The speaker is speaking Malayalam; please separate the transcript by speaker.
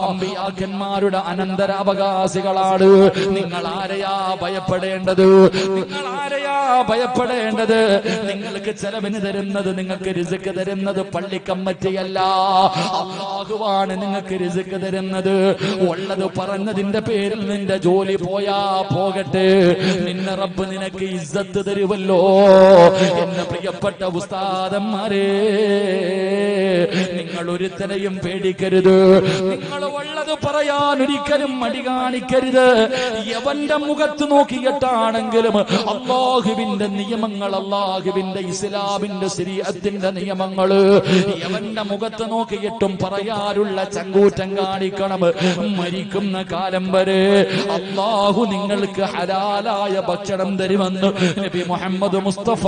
Speaker 1: അമ്പിയാക്കന്മാരുടെ അനന്തരാവകാശികളാണ്. നിങ്ങൾ ആരെയാ ഭയപ്പെടേണ്ടത്? നിങ്ങൾ ആരെയാ ഭയപ്പെടേണ്ടത്? നിങ്ങൾക്ക് ചെലവിന് തരുന്നത്, നിങ്ങൾക്ക് റിസ്ക് തരുന്നത് പള്ളിക്കമ്മറ്റിയല്ല, അല്ലാഹുവാണ് നിങ്ങൾക്ക് റിസ്ക് തരുന്നത്. ഉള്ളത് പറഞ്ഞതിന്റെ പേരിൽ നിന്റെ ജോലി പോയാ പോകട്ടെ, നിന്നെ റബ്ബ് നിനക്ക് ഇസ്സത്ത് തരുമല്ലോ. എന്നെ പ്രിയപ്പെട്ട ഉസ്താദന്മാരെ, നിങ്ങൾ ഒരുത്തനെയും പേടിക്കരുത്. നിങ്ങൾ ഉള്ളത് പറയാൻ ഒരിക്കലും മടി കാണിക്കരുത്. യവന്റെ മുഖത്ത് നോക്കിയിട്ടാണെങ്കിലും അല്ലാഹുവിന്റെ നിയമങ്ങൾ, അല്ലാഹുവിന്റെ ഇസ്ലാമിന്റെ ശരീഅത്തിന്റെ നിയമങ്ങൾ യവന്റെ മുഖത്ത് നോക്കിയിട്ടും പറയാനുള്ള ചങ്കൂറ്റം കാണിക്കണം. മരിക്കുന്ന കാലം വരെ അല്ലാഹു നിങ്ങൾക്ക് ഹലാലായ ഭക്ഷണം തരുമെന്ന് നബി മുഹമ്മദ് മുസ്തഫ